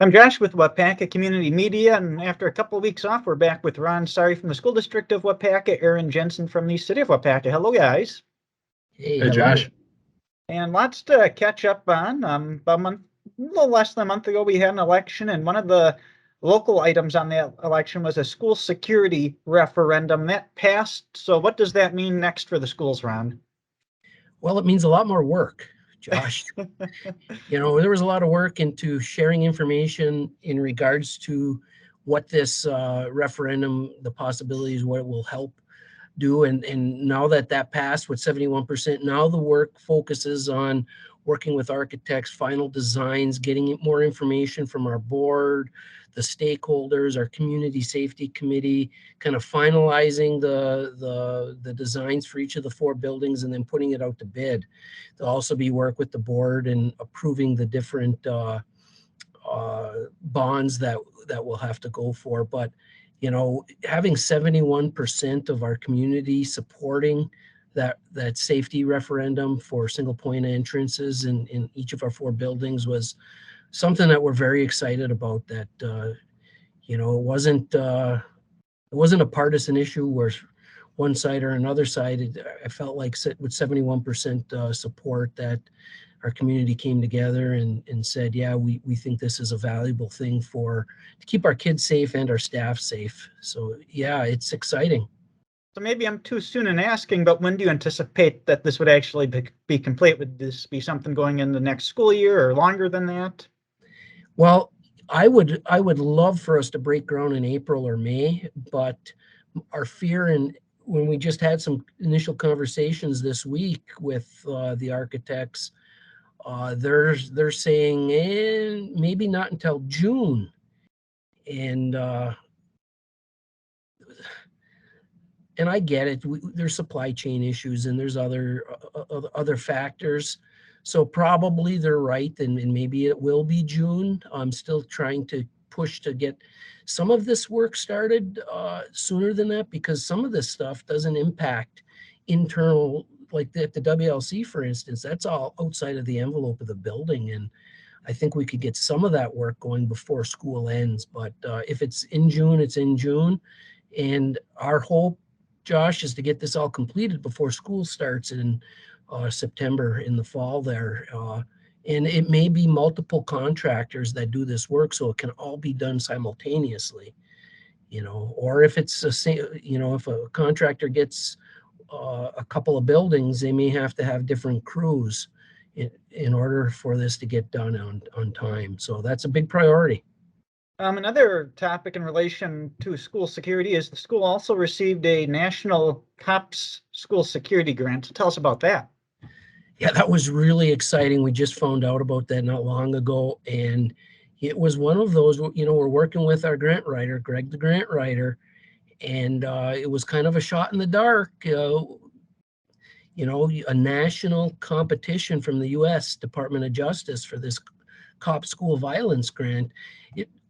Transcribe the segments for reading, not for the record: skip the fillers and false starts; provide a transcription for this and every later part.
I'm Josh with Waupaca Community Media, and after a couple of weeks off, we're back with Ron Sari from the School District of Waupaca, Aaron Jensen from the City of Waupaca. Hello, guys. Hey, Hey, Josh. And lots to catch up on. About a little less than a month ago, we had an election, and one of the local items on that election was a school security referendum that passed. So what does that mean next for the schools, Ron? Well, it means a lot more work, Josh. There was a lot of work into sharing information in regards to what this referendum, the possibilities, what it will help do. And now that passed with 71%, now the work focuses on working with architects, final designs, getting more information from our board, the stakeholders, our community safety committee, kind of finalizing the designs for each of the 4 buildings and then putting it out to bid. There'll also be work with the board and approving the different bonds that we'll have to go for. But having 71% of our community supporting that safety referendum for single point entrances in each of our 4 buildings was something that we're very excited about. That it wasn't a partisan issue where one side or another side. I felt like with 71% support that our community came together and said, yeah, we think this is a valuable thing to keep our kids safe and our staff safe. So yeah, it's exciting. So maybe I'm too soon in asking, but when do you anticipate that this would actually be complete? Would this be something going in the next school year or longer than that? Well, I would love for us to break ground in April or May, but our fear, and when we just had some initial conversations this week with the architects, they're saying maybe not until June, and I get it. There's supply chain issues and there's other factors. So probably they're right, and maybe it will be June. I'm still trying to push to get some of this work started sooner than that, because some of this stuff doesn't impact internal, like the WLC, for instance. That's all outside of the envelope of the building, and I think we could get some of that work going before school ends. But if it's in June, it's in June, and our hope, Josh, is to get this all completed before school starts in September in the fall there. And it may be multiple contractors that do this work, so it can all be done simultaneously, or if it's if a contractor gets a couple of buildings, they may have to have different crews in order for this to get done on time. So that's a big priority. Another topic in relation to school security is the school also received a National COPS School Security Grant. Tell us about that. Yeah, that was really exciting. We just found out about that not long ago, and it was one of those, we're working with our grant writer, Greg, the grant writer, and it was kind of a shot in the dark. A national competition from the U.S. Department of Justice for this COP school violence grant,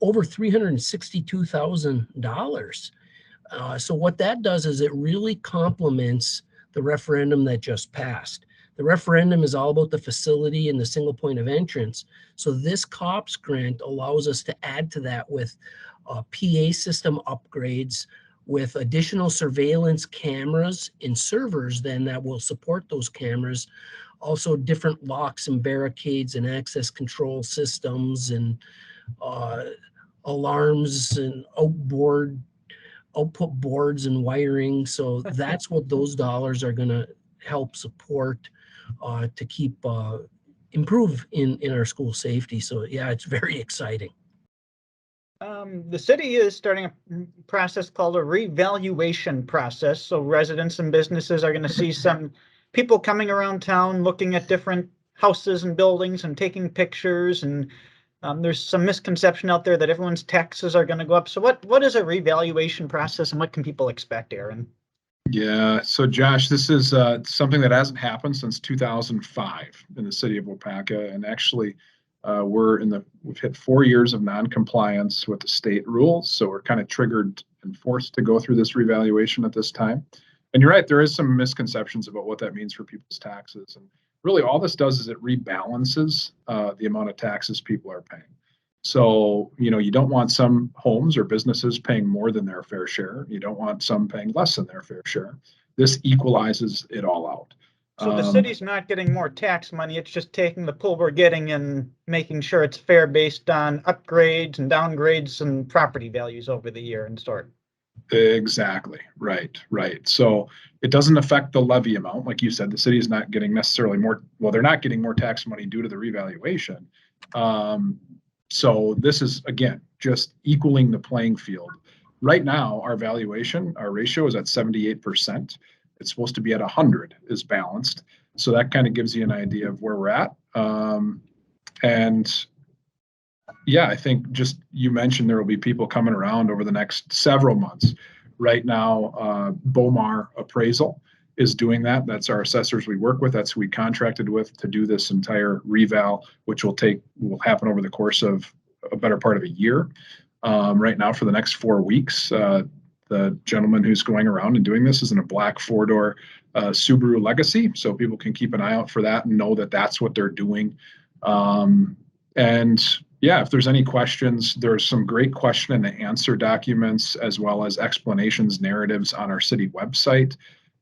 over $362,000. So what that does is it really complements the referendum that just passed. The referendum is all about the facility and the single point of entrance. So this COPS grant allows us to add to that with PA system upgrades, with additional surveillance cameras and servers then that will support those cameras. Also different locks and barricades and access control systems and alarms and output boards and wiring. So that's what those dollars are going to help support to keep improve in our school safety. So yeah, it's very exciting. The city is starting a process called a revaluation process. So residents and businesses are going to see some people coming around town looking at different houses and buildings and taking pictures. And there's some misconception out there that everyone's taxes are going to go up. So what is a revaluation process, and what can people expect, Aaron? Yeah, so Josh, this is something that hasn't happened since 2005 in the city of Waupaca, and actually we've hit 4 years of non-compliance with the state rules, so we're kind of triggered and forced to go through this revaluation at this time. And you're right, there is some misconceptions about what that means for people's taxes, and really all this does is it rebalances the amount of taxes people are paying. So, you don't want some homes or businesses paying more than their fair share. You don't want some paying less than their fair share. This equalizes it all out. So the city's not getting more tax money, it's just taking the pool we're getting and making sure it's fair based on upgrades and downgrades and property values over the year and sort. Exactly. Right. So it doesn't affect the levy amount. Like you said, the city is not getting necessarily more, well, they're not getting more tax money due to the revaluation. So this is, again, just equaling the playing field. Right now, our ratio is at 78%. It's supposed to be at 100 is balanced. So that kind of gives you an idea of where we're at. And yeah, I think just you mentioned there will be people coming around over the next several months. Right now, Bomar Appraisal is doing that. That's our assessors we work with. That's who we contracted with to do this entire reval, which will happen over the course of a better part of a year. Right now, for the next 4 weeks, the gentleman who's going around and doing this is in a black 4-door Subaru Legacy. So people can keep an eye out for that and know that that's what they're doing. And yeah, if there's any questions, there's some great question and answer documents as well as explanations, narratives on our city website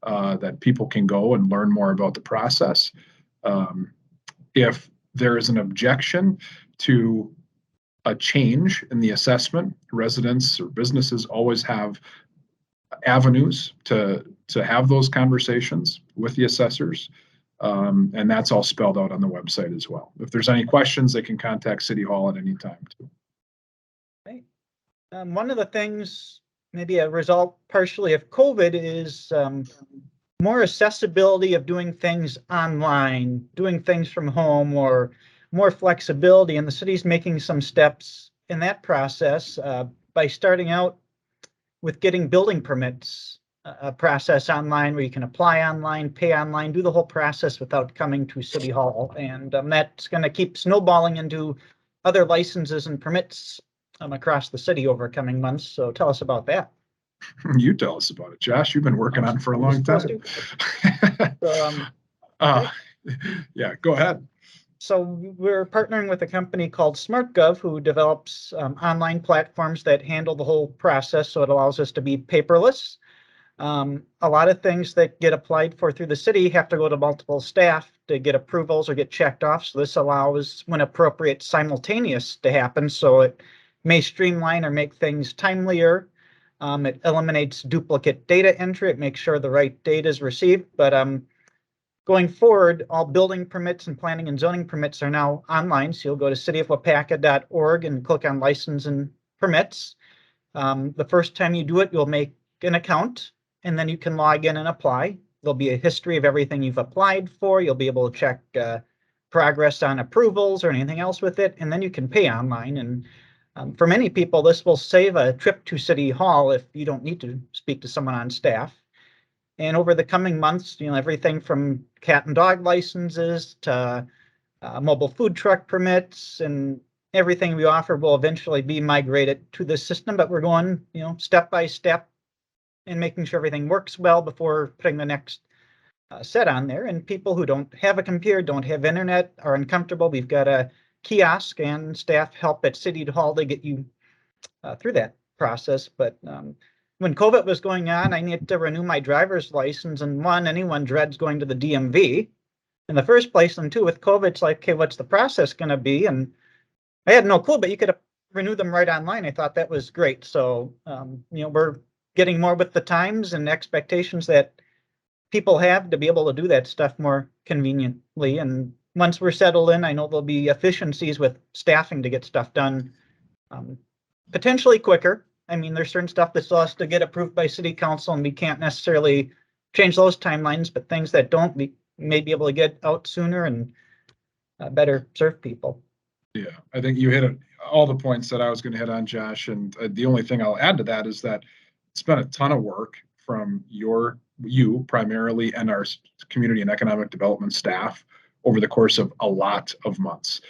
that people can go and learn more about the process. If there is an objection to a change in the assessment, residents or businesses always have avenues to have those conversations with the assessors. And that's all spelled out on the website as well. If there's any questions, they can contact City Hall at any time too. Right. One of the things, maybe a result partially of COVID, is more accessibility of doing things online, doing things from home, or more flexibility. And the city's making some steps in that process by starting out with getting building permits. A process online where you can apply online, pay online, do the whole process without coming to City Hall. And that's going to keep snowballing into other licenses and permits across the city over coming months. So tell us about that. You tell us about it, Josh. You've been working on it for a long time. Yeah, go ahead. So we're partnering with a company called SmartGov, who develops online platforms that handle the whole process. So it allows us to be paperless. A lot of things that get applied for through the city have to go to multiple staff to get approvals or get checked off. So this allows, when appropriate, simultaneous to happen. So it may streamline or make things timelier. It eliminates duplicate data entry. It makes sure the right data is received. But going forward, all building permits and planning and zoning permits are now online. So you'll go to cityofwaupaca.org and click on license and permits. The first time you do it, you'll make an account, and then you can log in and apply. There'll be a history of everything you've applied for. You'll be able to check progress on approvals or anything else with it, and then you can pay online. And for many people, this will save a trip to City Hall if you don't need to speak to someone on staff. And over the coming months, everything from cat and dog licenses to mobile food truck permits and everything we offer will eventually be migrated to this system. But we're going, step by step and making sure everything works well before putting the next set on there. And people who don't have a computer, don't have internet, are uncomfortable, we've got a kiosk and staff help at City Hall to get you through that process. But when COVID was going on, I needed to renew my driver's license, and anyone dreads going to the DMV in the first place, and two, with COVID, it's like, okay, what's the process going to be? And I had no clue, but you could renew them right online. I thought that was great. So, we're getting more with the times and expectations that people have to be able to do that stuff more conveniently. And once we're settled in, I know there'll be efficiencies with staffing to get stuff done potentially quicker. I mean, there's certain stuff that still has to get approved by city council, and we can't necessarily change those timelines, but things that don't, we may be able to get out sooner and better serve people. Yeah, I think you hit all the points that I was going to hit on, Josh. And the only thing I'll add to that is that it's been a ton of work from you primarily and our community and economic development staff over the course of a lot of months,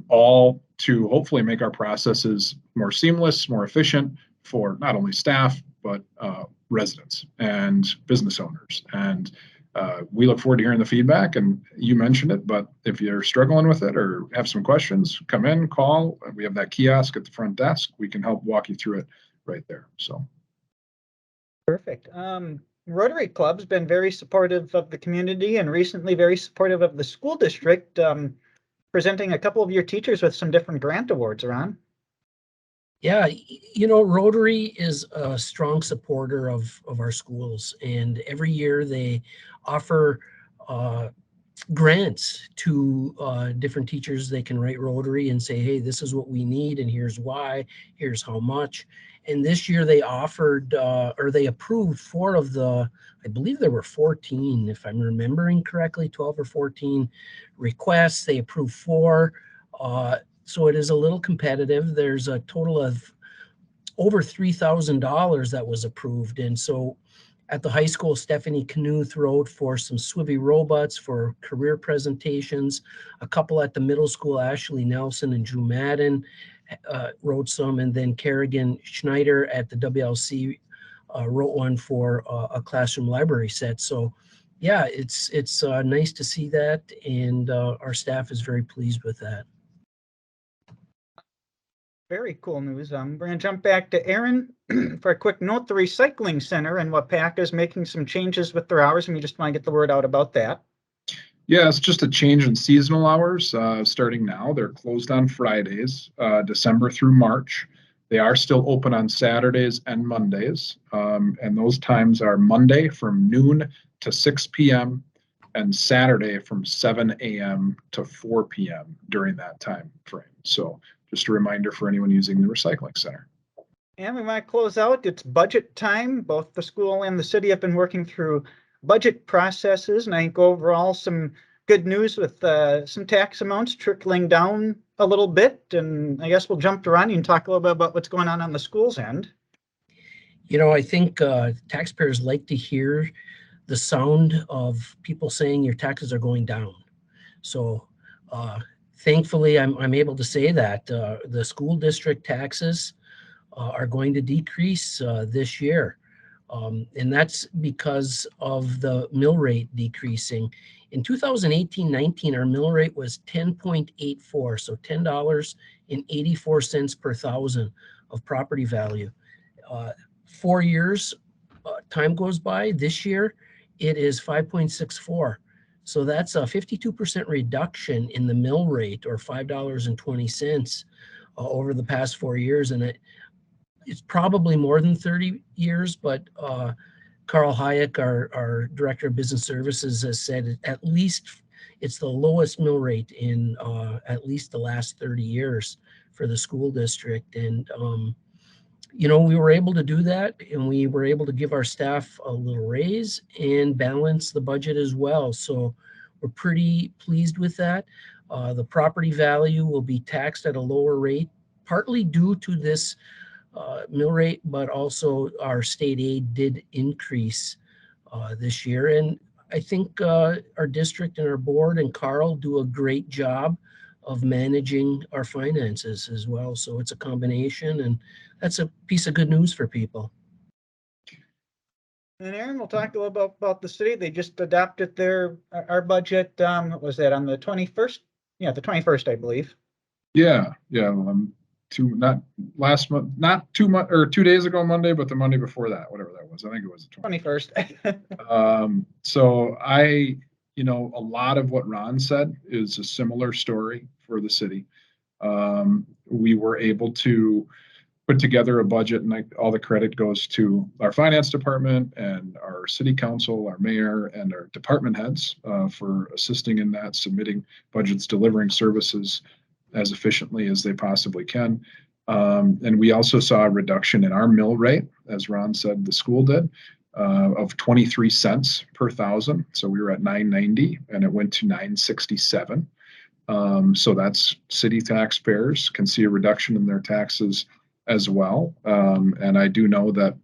all to hopefully make our processes more seamless, more efficient for not only staff, but residents and business owners. And we look forward to hearing the feedback, and you mentioned it, but if you're struggling with it or have some questions, come in, call. We have that kiosk at the front desk. We can help walk you through it right there. So. Perfect. Rotary Club's been very supportive of the community and recently very supportive of the school district, presenting a couple of your teachers with some different grant awards around. Yeah, Rotary is a strong supporter of our schools, and every year they offer grants to different teachers. They can write Rotary and say, hey, this is what we need, and here's why, here's how much. And this year they offered, or they approved 4 of the, I believe there were 14, if I'm remembering correctly, 12 or 14 requests. They approved 4. So it is a little competitive. There's a total of over $3,000 that was approved. And so at the high school, Stephanie Knuth wrote for some Swivy robots for career presentations. A couple at the middle school, Ashley Nelson and Drew Madden, wrote some. And then Kerrigan Schneider at the WLC wrote one for a classroom library set. So yeah, it's nice to see that. And our staff is very pleased with that. Very cool news. We're going to jump back to Aaron for a quick note. The Recycling Center in Waupaca is making some changes with their hours, and we just want to get the word out about that. Yeah, it's just a change in seasonal hours starting now. They're closed on Fridays, December through March. They are still open on Saturdays and Mondays, and those times are Monday from noon to 6 p.m. and Saturday from 7 a.m. to 4 p.m. during that time frame. So just a reminder for anyone using the recycling center. And we want to close out. It's budget time. Both the school and the city have been working through budget processes, and I think overall some good news with some tax amounts trickling down a little bit. And I guess we'll jump to Ronnie and talk a little bit about what's going on the school's end. I think taxpayers like to hear the sound of people saying your taxes are going down. So thankfully, I'm able to say that the school district taxes are going to decrease this year. And that's because of the mill rate decreasing. In 2018-19, our mill rate was 10.84, so $10.84 per thousand of property value. 4 years, time goes by. This year, it is 5.64. So that's a 52% reduction in the mill rate, or $5.20 over the past 4 years. And it's probably more than 30 years, but Carl Hayek, our Director of Business Services, has said at least it's the lowest mill rate in at least the last 30 years for the school district. And, we were able to do that, and we were able to give our staff a little raise and balance the budget as well. So we're pretty pleased with that. The property value will be taxed at a lower rate, partly due to this mill rate, but also our state aid did increase this year. And I think our district and our board and Carl do a great job of managing our finances as well. So it's a combination, and that's a piece of good news for people. And Aaron, we'll talk a little bit about the city. They just adopted our budget. What was that, on the 21st? Yeah, the 21st, I believe. Yeah. Not last month, not 2 months or 2 days ago Monday, but the Monday before that, whatever that was. I think it was the 21st. So a lot of what Ron said is a similar story for the city. We were able to put together a budget, and all the credit goes to our finance department and our city council, our mayor, and our department heads for assisting in that, submitting budgets, delivering services as efficiently as they possibly can. And we also saw a reduction in our mill rate, as Ron said, the school did, of 23 cents per thousand. So we were at 9.90 and it went to 9.67. So that's city taxpayers can see a reduction in their taxes as well. And I do know that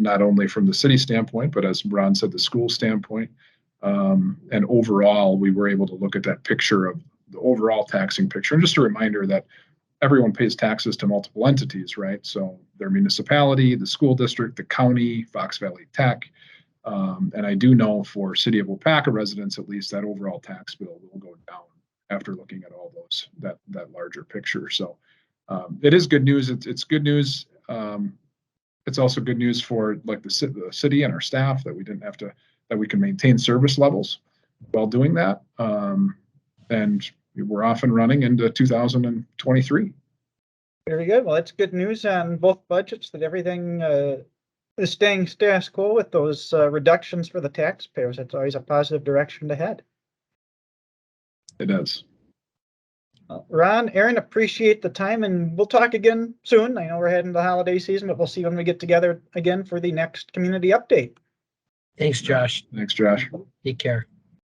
not only from the city standpoint, but as Ron said, the school standpoint, and overall, we were able to look at that picture of the overall taxing picture. And just a reminder that everyone pays taxes to multiple entities, right? So their municipality, the school district, the county, Fox Valley Tech, And I do know for City of Waupaca residents, at least, that overall tax bill will go down after looking at all those, that larger picture. So it is good news. It's good news. It's also good news for like the city and our staff that we didn't have to, that we can maintain service levels while doing that. And we're off and running into 2023. Very good. Well, that's good news on both budgets, that everything is staying status quo with those reductions for the taxpayers. That's always a positive direction to head. It is. Ron, Aaron, appreciate the time, and we'll talk again soon. I know we're heading to the holiday season, but we'll see when we get together again for the next community update. Thanks, Josh. Thanks, Josh. Take care.